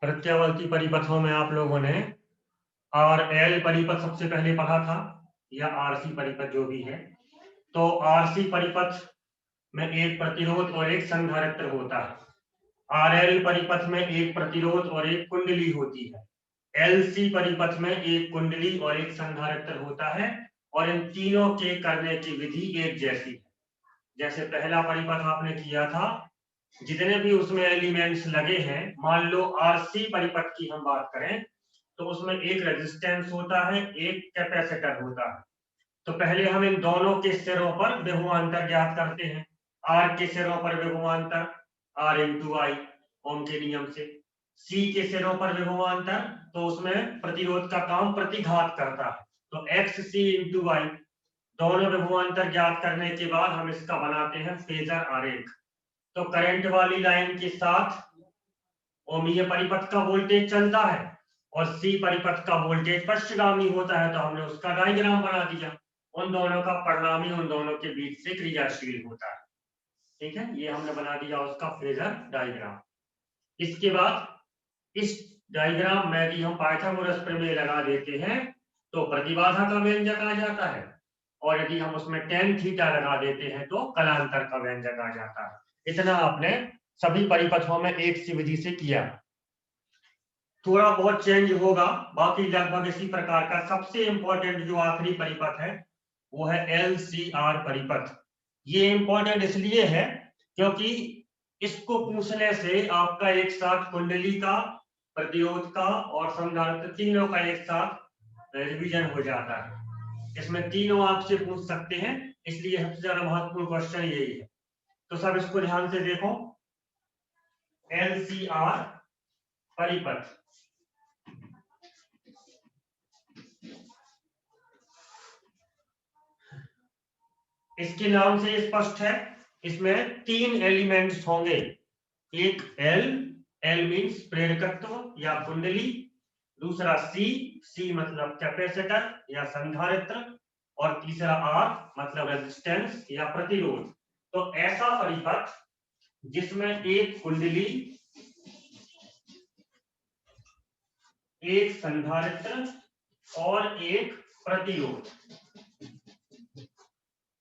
प्रत्यावर्ती परिपथों में आप लोगों ने आर एल परिपथ सबसे पहले पढ़ा था, या आरसी परिपथ जो भी है। तो आरसी परिपथ में एक प्रतिरोध और एक संधारित्र होता है। आरएल परिपथ में एक प्रतिरोध और एक कुंडली होती है। एलसी परिपथ में एक कुंडली और एक संधारित्र होता है, और इन तीनों के करने की विधि एक जैसी है। जैसे पहला परिपथ आपने किया था, जितने भी उसमें एलिमेंट्स लगे हैं, मान लो आरसी परिपथ की हम बात करें तो उसमें एक रेजिस्टेंस होता है, एक कैपेसिटर होता है। तो पहले हम इन दोनों के सिरों पर विभवांतर ज्ञात करते हैं। आर के सिरों पर विभवांतर आर इंटू आई ओम के नियम से, सी के सिरों पर विभवांतर तो उसमें प्रतिरोध का काम प्रतिघात करता है, तो एक्स सी इंटू आई। दोनों विभवांतर ज्ञात करने के बाद हम इसका बनाते हैं फेजर आरेख। तो करंट वाली लाइन के साथ ओमीय परिपथ का वोल्टेज चलता है, और सी परिपथ का वोल्टेज पश्चगामी होता है, तो हमने उसका डायग्राम बना दिया। उन दोनों का परिणामी उन दोनों के बीच से क्रियाशील होता है। ठीक है, ये हमने बना दिया उसका फेजर डायग्राम। इसके बाद इस डायग्राम में यदि हम पाइथागोरस प्रमेय लगा देते हैं तो प्रतिबाधा का व्यंजक आ जाता है, और यदि हम उसमें tan थीटा लगा देते हैं तो कलांतर का व्यंजक आ जाता है। इतना आपने सभी परिपथों में एक सी विधि से किया। थोड़ा बहुत चेंज होगा, बाकी लगभग इसी प्रकार का। सबसे इंपॉर्टेंट जो आखिरी परिपथ है वो है LCR परिपथ। ये इंपॉर्टेंट इसलिए है क्योंकि इसको पूछने से आपका एक साथ कुंडली का, प्रतिरोध का और संधारित्र तीनों का एक साथ रिवीजन हो जाता है। इसमें तीनों आपसे पूछ सकते हैं, इसलिए सबसे ज्यादा महत्वपूर्ण क्वेश्चन यही है। तो सब इसको ध्यान से देखो। LCR परिपथ, इसके नाम से स्पष्ट है, इसमें तीन एलिमेंट्स होंगे। एक एल, एल मीन्स प्रेरकत्व या कुंडली, दूसरा सी, सी मतलब कैपेसिटर या संधारित्र, और तीसरा आर मतलब रेजिस्टेंस या प्रतिरोध। तो ऐसा परिपथ जिसमें एक कुंडली, एक संधारित्र और एक प्रतिरोध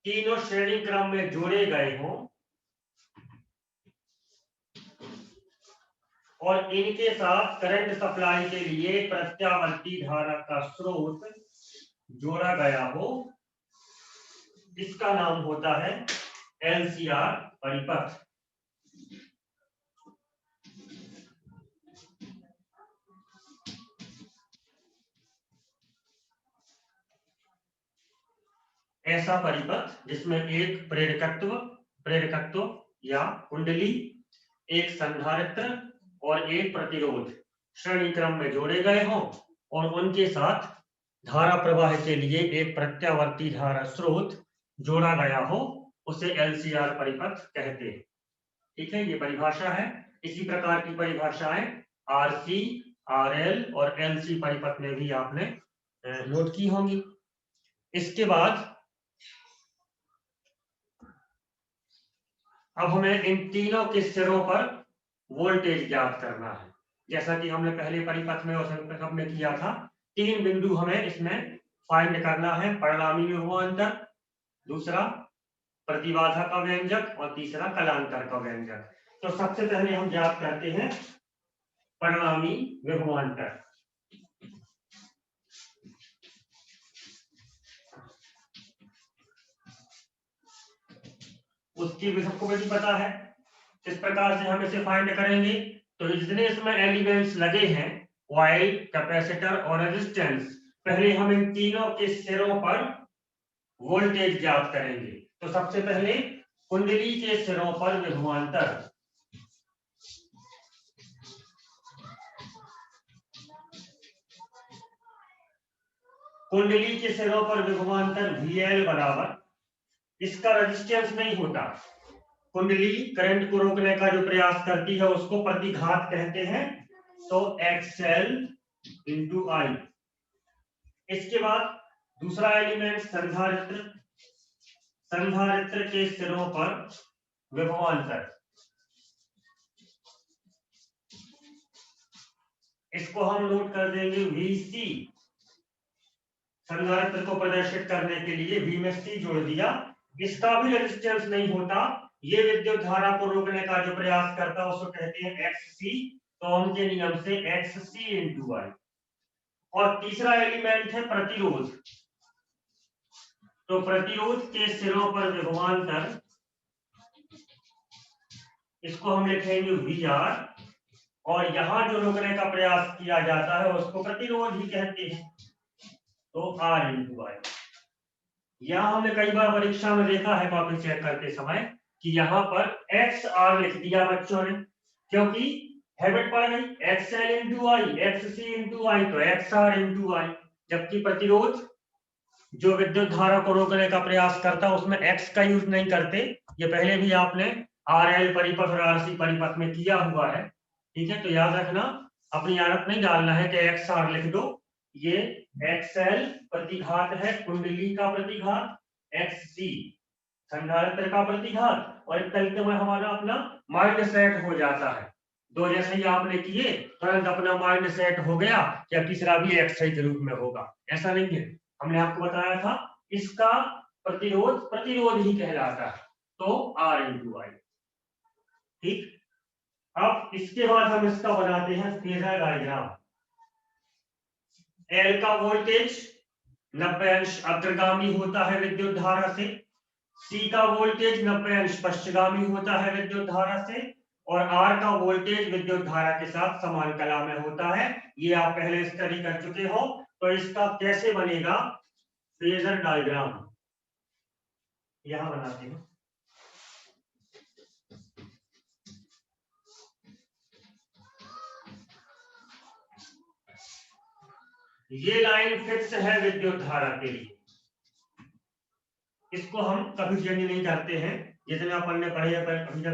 तीनों श्रेणी क्रम में जोड़े गए हों, और इनके साथ करंट सप्लाई के लिए प्रत्यावर्ती धारा का स्रोत जोड़ा गया हो, इसका नाम होता है LCR परिपथ। ऐसा परिपथ जिसमें एक प्रेरकत्व या कुंडली, एक संधारित्र और एक प्रतिरोध श्रेणी क्रम में जोड़े गए हों, और उनके साथ धारा प्रवाह के लिए एक प्रत्यावर्ती धारा स्रोत जोड़ा गया हो, उसे LCR परिपथ कहते हैं। ठीक है, ये परिभाषा है। इसी प्रकार की परिभाषाएं RC, RL और LC परिपथ में भी आपने नोट की होंगी। इसके बाद अब हमें इन तीनों के सिरों पर वोल्टेज ज्ञात करना है। जैसा कि हमने पहले परिपथ में और हमने किया था, तीन बिंदु हमें इसमें फाइंड करना है। परिणामी विभवांतर, दूसरा प्रतिबाधा का व्यंजक, और तीसरा कलांतर का व्यंजक। तो सबसे पहले हम ज्ञात करते हैं परिणामी विभवांतर। उसकी भी सबको भी पता है। किस प्रकार से हम इसे फाइंड करेंगे? तो जितने इसमें एलिमेंट्स लगे हैं, कॉइल, कैपेसिटर और रेजिस्टेंस, पहले हम इन तीनों के सिरों पर वोल्टेज ज्ञात करेंगे। तो सबसे पहले कुंडली के सिरों पर विभवांतर, कुंडली के सिरों पर विभवांतर VL बराबर, इसका रेजिस्टेंस नहीं होता। कुंडली करंट को रोकने का जो प्रयास करती है उसको प्रतिघात कहते हैं, तो XL इंटू आई। इसके बाद दूसरा एलिमेंट संधारित्र, संधारित्र के सिरों पर विभवांतर, इसको हम नोट कर देंगे VC। संधारित्र को प्रदर्शित करने के लिए V में C जोड़ दिया। इसका भी रेजिस्टेंस नहीं होता, ये विद्युत धारा को रोकने का जो प्रयास करता है उसको कहते हैं XC। तो ओम के नियम से XC × I। और तीसरा एलिमेंट है प्रतिरोध। तो प्रतिरोध के सिरों पर विभवांतर, इसको हम लिखेंगे VR। और यहां जो रोकने का प्रयास किया जाता है उसको प्रतिरोध ही कहते हैं, तो R × I। यहां हमने कई बार परीक्षा में देखा है कॉपी चेक करते समय कि यहाँ पर XR लिख दिया बच्चों ने, क्योंकि हैबिट पड़ गई XL × I, XC × I, तो XR × I। जबकि प्रतिरोध जो विद्युत धारा को रोकने का प्रयास करता है उसमें X का यूज नहीं करते। ये पहले भी आपने RL परिपथ और RC परिपथ में किया हुआ है, ठीक है। तो याद रखना, अपनी आदत नहीं डालना है कि XR लिख दो। ये XL प्रतिघात है, कुंडली का प्रतिघात, XC संधारित्र का प्रतिघात, और एक तरीके में हमारा अपना माइंड सेट हो जाता है। दो जैसे ही आपने किए तुरंत अपना माइंड सेट हो गया कि अब तीसरा भी XI के रूप में होगा, ऐसा नहीं है। हमने आपको बताया था इसका प्रतिरोध प्रतिरोध ही कहलाता है, तो R × I। ठीक, अब इसके बाद हम इसका बनाते हैं फेजर डायग्राम। L का वोल्टेज 90 अंश अग्रगामी होता है विद्युत धारा से, C का वोल्टेज 90 अंश पश्चगामी होता है विद्युत धारा से, और R का वोल्टेज विद्युत धारा के साथ समान कला में होता है। ये आप पहले स्टडी कर चुके हो। तो इसका कैसे बनेगा फेजर डायग्राम, यहां बनाते हैं। ये लाइन फिक्स है विद्युत धारा के लिए, इसको हम कभी चेंज नहीं करते हैं। जितने अपन ने पढ़े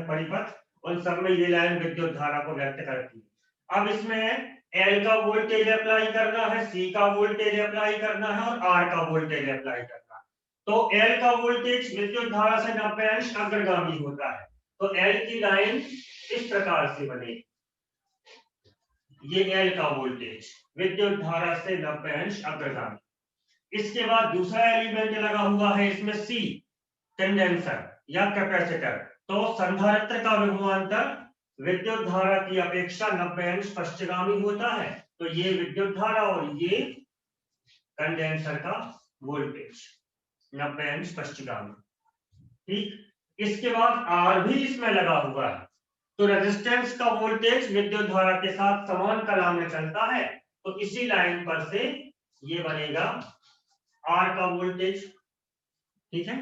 परिपथ उन सब में ये लाइन विद्युत धारा को व्यक्त करती है। अब इसमें L का वोल्टेज अप्लाई करना है, C का वोल्टेज अप्लाई करना है और R का वोल्टेज अप्लाई करना है। तो L का वोल्टेज विद्युत धारा से 90 अंश अग्रगामी होता है, तो L की लाइन इस प्रकार से बनेगी। ये L का वोल्टेज विद्युत धारा से 90 अंश अग्रगामी। इसके बाद दूसरा एलिमेंट लगा हुआ है इसमें C, कंडेंसर या कैपेसिटर। तो संधारित्र का विभवांतर विद्युत धारा की अपेक्षा 90 अंश पश्चगामी होता है, तो ये विद्युत धारा और ये कंडेंसर का वोल्टेज 90 अंश पश्चगामी। ठीक, इसके बाद R भी इसमें लगा हुआ है, तो रेजिस्टेंस का वोल्टेज विद्युत धारा के साथ समान कला में चलता है, तो इसी लाइन पर से ये बनेगा R का वोल्टेज। ठीक है,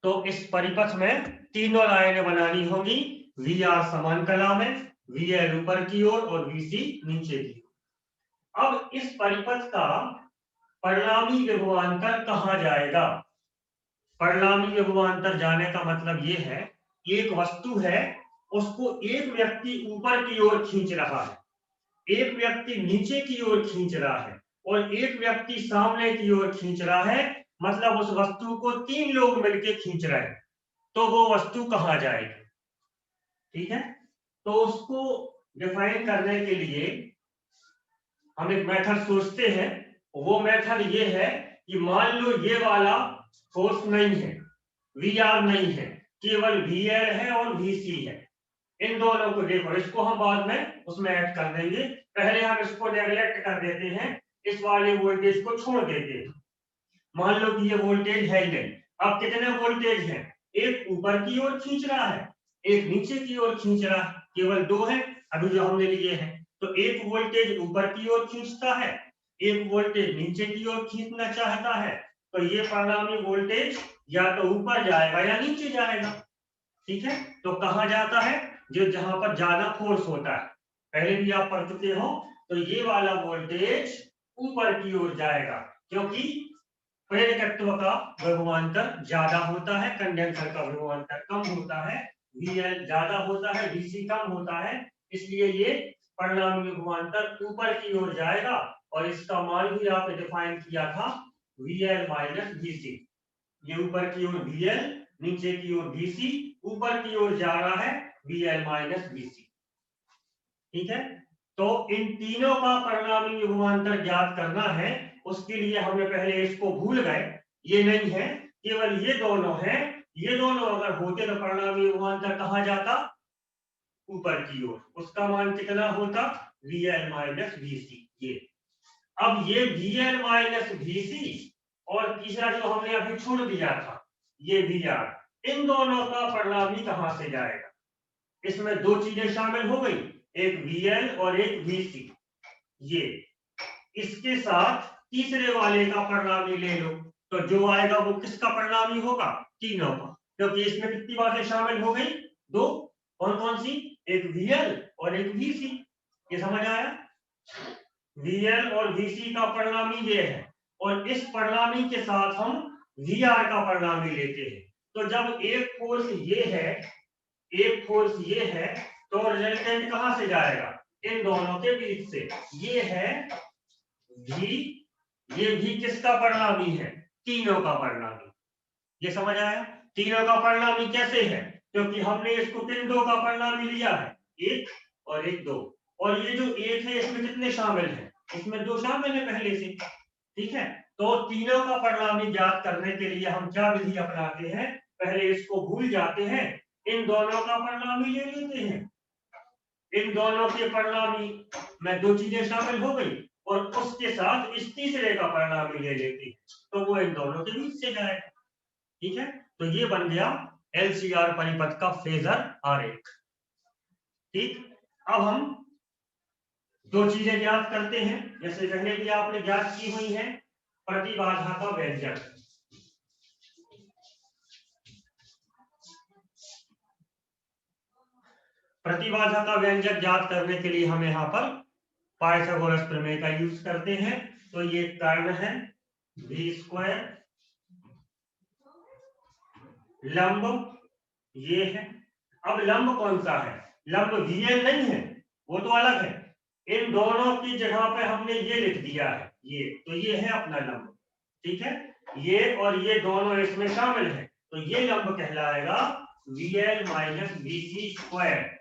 तो इस परिपथ में तीनों लाइनें बनानी होगी, VR समान कला में, VL ऊपर की ओर और VC नीचे की ओर। अब इस परिपथ का परिणामी विभवांतर कहां जाएगा? परिणामी विभवांतर जाने का मतलब ये है, एक वस्तु है उसको एक व्यक्ति ऊपर की ओर खींच रहा है, एक व्यक्ति नीचे की ओर खींच रहा है और एक व्यक्ति सामने की ओर खींच रहा है, मतलब उस वस्तु को तीन लोग मिलकर खींच रहे हैं, तो वो वस्तु कहां जाएगी? ठीक है, तो उसको डिफाइन करने के लिए हम एक मेथड सोचते हैं। वो मेथड ये है कि मान लो ये वाला फोर्स नहीं है, VR नहीं है, केवल VL है और VC है। इन दोनों को देखो, इसको हम बाद में उसमें ऐड कर देंगे, पहले हम इसको नेगलेक्ट कर देते हैं, इस वाले वोल्टेज को छोड़ देते हैं। मान लो कि ये वोल्टेज है ही नहीं। अब कितने वोल्टेज हैं? एक ऊपर की ओर खींच रहा है, एक नीचे की ओर खींच रहा है, केवल दो है अभी जो हमने लिए हैं। तो एक वोल्टेज ऊपर की ओर खींचता है, एक वोल्टेज नीचे की ओर खींचना चाहता है, तो ये परिणामी वोल्टेज या तो ऊपर जाएगा या नीचे जाएगा। ठीक है, तो कहां जाता है? जो जहां पर ज्यादा फोर्स होता है, पहले भी आप पढ़ चुके हो, तो ये वाला वोल्टेज ऊपर की ओर जाएगा, क्योंकि प्रेरकत्व का विभवांतर ज्यादा होता है, कंडेंसर का विभवांतर कम होता है, VL ज्यादा होता है, VC कम होता है, इसलिए ये परिणामी विभवांतर ऊपर की ओर जाएगा। और इसका मान भी आपने डिफाइन किया था VL - VC। ये ऊपर की ओर VL, नीचे की ओर VC, ऊपर की ओर जा रहा है VL - VC। ठीक है, तो इन तीनों का परिणामी विभवांतर ज्ञात करना है। उसके लिए हमने पहले इसको भूल गए, ये नहीं है, केवल ये दोनों है। ये दोनों अगर होते तो परिणामी विभवांतर कहाँ जाता, ऊपर की ओर। उसका मान कितना होता, VL माइनस VC। ये अब ये VL माइनस VC और तीसरा जो हमने अभी छोड़ दिया था ये VR, इन दोनों का परिणामी कहां से जाएगा। इसमें दो चीजें शामिल हो गई, एक VL और एक VC। ये इसके साथ तीसरे वाले का परिणामी ले लो, तो जो आएगा वो किसका परिणामी होगा, तीनों का, क्योंकि इसमें कितनी बातें शामिल हो गई, दो। कौन कौन सी, एक VL और एक VC। ये समझ आया, VL और VC का परिणामी ये है, और इस परिणामी के साथ हम VR का परिणामी लेते हैं। तो जब एक फोर्स ये है, एक फोर्स ये है, तो रिजल्टेंट कहां से जाएगा, इन दोनों के बीच से। ये है V, ये भी किसका परिणामी है, तीनों का परिणामी। ये समझ आया, तीनों का परिणामी कैसे है, क्योंकि हमने इसको किन दो का परिणामी लिया है, एक और एक दो। और ये जो एक है इसमें कितने शामिल हैं, इसमें दो शामिल है पहले से। ठीक है, तो तीनों का परिणामी ज्ञात करने के लिए हम क्या विधि अपनाते हैं, पहले इसको भूल जाते हैं, इन दोनों का परिणामी ले लेते हैं। इन दोनों के परिणामी में दो चीजें शामिल हो गई, और उसके साथ इस तीसरे का परिणामी ले लेते हैं, तो वो इन दोनों के बीच से जाएगा। ठीक है, तो ये बन गया LCR परिपथ का फेजर आरेख। ठीक, अब हम दो चीजें ज्ञात करते हैं, जैसे पहले भी आपने ज्ञात की हुई है, प्रतिबाधा का व्यंजक। प्रतिबाधा का व्यंजक ज्ञात करने के लिए हम यहाँ पर पाइथागोरस प्रमेय का यूज करते हैं। तो ये कर्ण है V स्क्वायर, लंब ये है। अब लंब कौन सा है, लंब VL नहीं है, वो तो अलग है। इन दोनों की जगह पे हमने ये लिख दिया है, ये तो ये है अपना लंब। ठीक है, ये और ये दोनों इसमें शामिल है, तो ये लंब कहलाएगा VL माइनस VC स्क्वायर।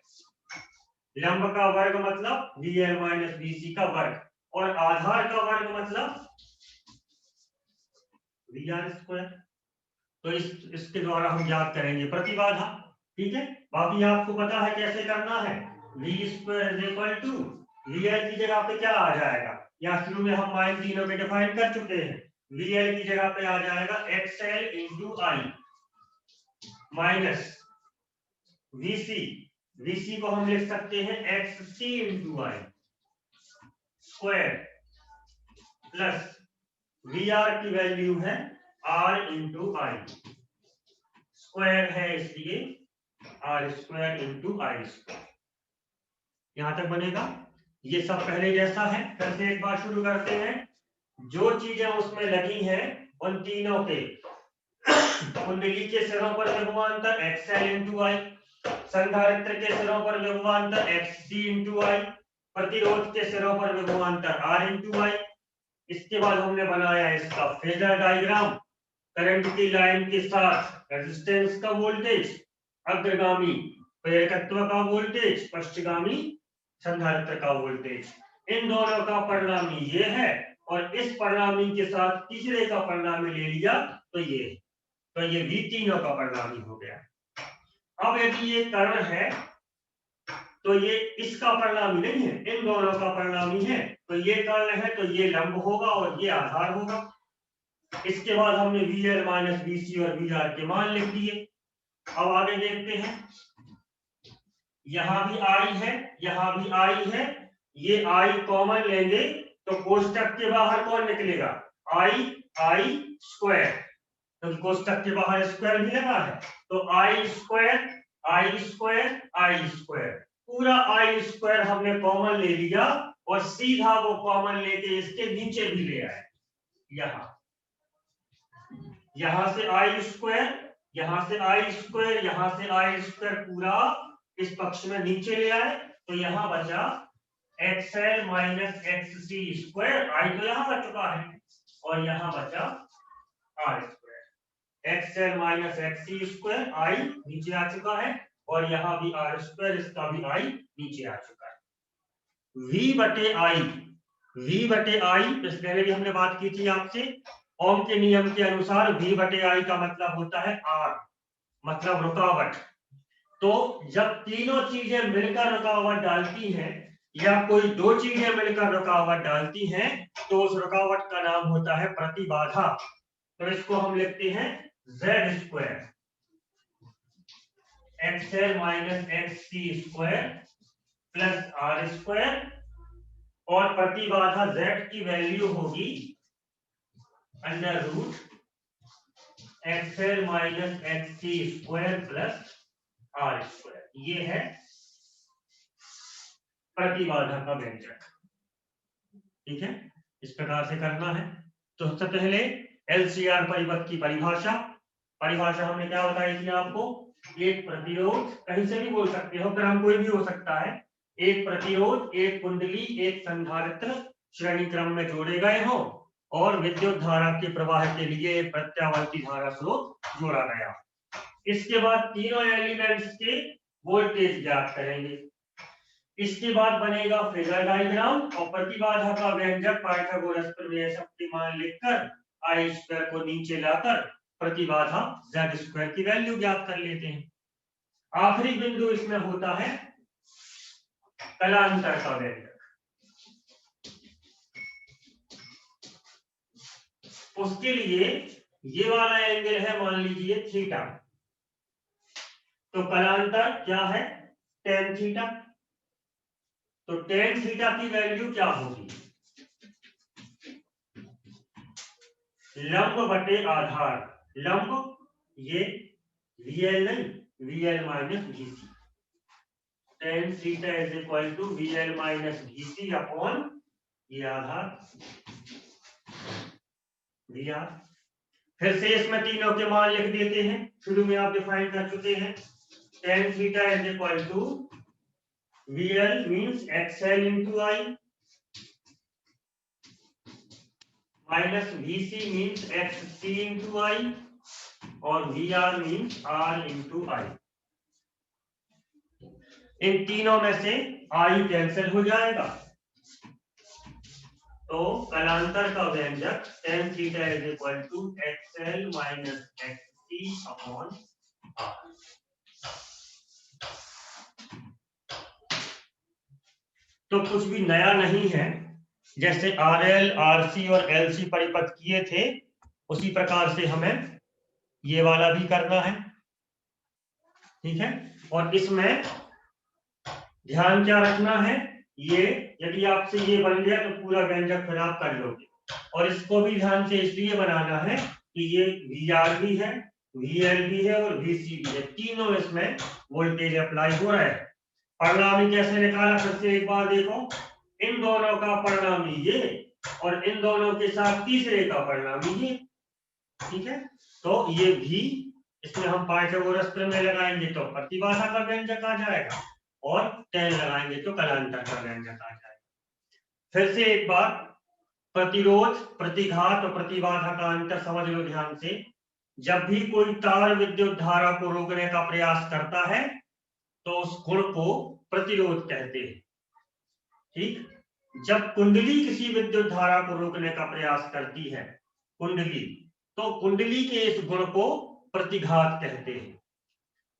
लंब का वर्ग मतलब VL माइनस VC का वर्ग, और आधार का वर्ग मतलब VR स्क्वायर। तो इसके द्वारा हम ज्ञात करेंगे प्रतिबाधा। ठीक है, बाकी आपको पता है कैसे करना है, V square is equal to VL की जगह पे क्या आ जाएगा, या शुरू में हम मान तीनों के डिफाइन कर चुके हैं। VL की जगह पे आ जाएगा XL into I minus VC को हम लिख सकते हैं XC into I square plus VR की वैल्यू है R इंटू I स्क्वायर है, इसलिए R square into I square. यहां तक बनेगा, ये सब पहले जैसा है। फिर से एक बार शुरू करते हैं, जो चीजें उसमें लगी हैं उन तीनों के कुंडली के सिरों पर विभवांतर XL इंटू I, संधारित्र के सिरों पर विभवांतर XC इंटू I, प्रतिरोध के सिरों पर विभवांतर R इंटू I। इसके बाद हमने बनाया इसका फेजर डायग्राम, करंट की लाइन के साथ रेजिस्टेंस का वोल्टेज, अग्रगामी प्रेरकत्व का वोल्टेज, पश्चगामी संधारित्र का वोल्टेज। इन दोनों का परिणामी ये है, और इस परिणामी के साथ तीसरे का परिणामी ले लिया तो ये भी तीनों का परिणामी हो गया। अब यदि ये कर्ण है तो ये इसका परिणामी नहीं है, इन दोनों का परिणामी है, तो ये कर्ण है तो ये लंब होगा और ये आधार होगा। इसके बाद हमने VL माइनस VC और VR के मान लिख दिए। अब आगे देखते हैं, यहां भी I है, यहां भी I है, ये I कॉमन लेंगे तो कोष्टक के बाहर कौन निकलेगा, I स्क्वायर, तो कोष्टक के बाहर स्क्वायर भी लगा है, तो I स्क्वायर पूरा I स्क्वायर हमने कॉमन ले लिया, और सीधा वो कॉमन लेके इसके नीचे भी ले आए। यहां से I स्क्वायर, यहां से I स्क्वायर, यहां से I स्क्वायर पूरा इस पक्ष में नीचे ले आए, तो यहां बचा XL minus XC square, I तो यहां बच चुका है, और यहां बचा R square. XL minus XC square I नीचे आ चुका है, और यहां भी R स्क्वायर, इसका भी I नीचे आ चुका है। V बटे आई, V बटे आई, पहले भी हमने बात की थी आपसे, ओम के नियम के अनुसार V बटे आई का मतलब होता है R, मतलब रुकावट। तो जब तीनों चीजें मिलकर रुकावट डालती हैं या कोई दो चीजें मिलकर रुकावट डालती हैं तो उस रुकावट का नाम होता है प्रतिबाधा। तो इसको हम लिखते हैं Z square, XL minus XC square plus R square, और प्रतिबाधा Z की वैल्यू होगी under root XL minus XC square plus R square. ये है प्रतिबाधा का व्यंजक। ठीक है, इस प्रकार से करना है। तो सबसे पहले LCR परिपथ की परिभाषा हमने क्या बताई थी आपको, एक प्रतिरोध, कहीं से भी बोल सकते हो, क्रम कोई भी हो सकता है, एक प्रतिरोध, एक कुंडली, एक संधारित्र श्रेणी क्रम में जोड़े गए हो और विद्युत धारा के प्रवाह के लिए प्रत्यावर्ती धारा स्रोत जोड़ा गया। इसके बाद तीनों एलिमेंट्स के वोल्टेज ज्ञात करेंगे। इसके बाद बनेगा फेजर डायग्राम और प्रतिबाधा का व्यंजक पाइथागोरस प्रमेय शक्तिमान लिखकर आई स्क्वायर को नीचे लाकर प्रतिबाधा Z स्क्वायर की वैल्यू ज्ञात कर लेते हैं। आखिरी बिंदु इसमें होता है कलांतर का व्यंजक। उसके लिए ये वाला एंगल है, मान लीजिए थीटा, तो कलांतर क्या है, tan थीटा। तो tan थीटा की वैल्यू क्या होगी, लंब बटे आधार, लंब ये VL नहीं, VL minus VC, tan theta is equal to VL minus VC upon ये आधार VR। फिर से इसमें तीनों के मान लिख देते हैं, शुरू में आप डिफाइन कर चुके हैं। tan theta is equal to VL means XL into I minus VC means XC into I और VR means R into I। इन तीनों में से I कैंसिल हो जाएगा, तो कलांतर का व्यंजक tan theta is equal to XL minus XC upon R। तो कुछ भी नया नहीं है, जैसे RL, RC और LC परिपथ किए थे उसी प्रकार से हमें ये वाला भी करना है। ठीक है, और इसमें ध्यान क्या रखना है, ये यदि आपसे ये बन गया तो पूरा व्यंजक फिर आप कर लोगे, और इसको भी ध्यान से इसलिए बनाना है कि ये VR भी है, VL भी है और VC भी है, तीनों इसमें वोल्टेज अप्लाई हो रहा है। परिणामी कैसे निकाला, फिर से एक बार देखो, इन दोनों का परिणामी ये और इन दोनों के साथ तीसरे का परिणामी ये। ठीक है, तो ये भी इसमें हम पाइथागोरस प्रमेय लगाएंगे तो प्रतिबाधा का व्यंजक आ जाएगा और tan लगाएंगे तो कलांतर का व्यंजक आ जाएगा। फिर से एक बार, प्रतिरोध, प्रतिघात और प्रतिबाधा का अंतर समझ लो ध्यान से। जब भी कोई तार विद्युत धारा को रोकने का प्रयास करता है तो उस गुण को प्रतिरोध कहते हैं। ठीक, जब कुंडली किसी विद्युत धारा को रोकने का प्रयास करती है, कुंडली, तो कुंडली के इस गुण को प्रतिघात कहते हैं।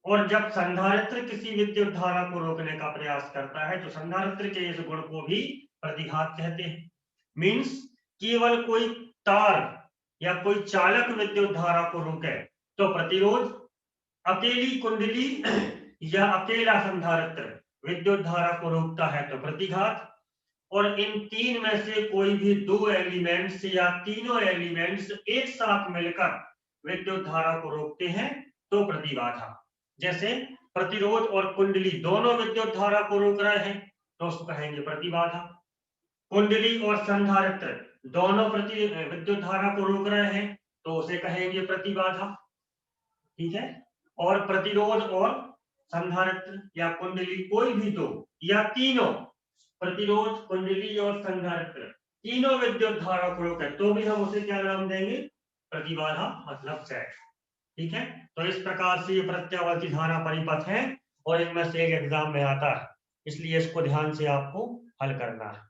और जब संधारित्र किसी विद्युत धारा को रोकने का प्रयास करता है तो संधारित्र के इस गुण को भी प्रतिघात कहते हैं। मींस केवल कोई तार या कोई चालक विद्युत धारा को रोके तो प्रतिरोध, अकेली कुंडली या अकेला संधारित्र विद्युत धारा को रोकता है तो प्रतिघात, और इन तीन में से कोई भी दो एलिमेंट्स या तीनों एलिमेंट्स एक साथ मिलकर विद्युत धारा को रोकते हैं तो प्रतिबाधा। जैसे प्रतिरोध और कुंडली दोनों विद्युत धारा को रोक रहे हैं तो उसको कहेंगे प्रतिबाधा। कुंडली और संधारित्र दोनों विद्युत धारा को रोक रहे हैं तो उसे कहेंगे प्रतिबाधा। ठीक है, और प्रतिरोध और संधारित्र या कुंडली कोई भी दो या तीनों, प्रतिरोध, कुंडली और संधारित्र तीनों विद्युत धारा को रोके तो भी हम उसे क्या नाम देंगे, प्रतिबाधा, मतलब Z। ठीक है, तो इस प्रकार से ये प्रत्यावर्ती धारा परिपथ है और इनमें से एक एग्जाम में आता है, इसलिए इसको ध्यान से आपको हल करना है।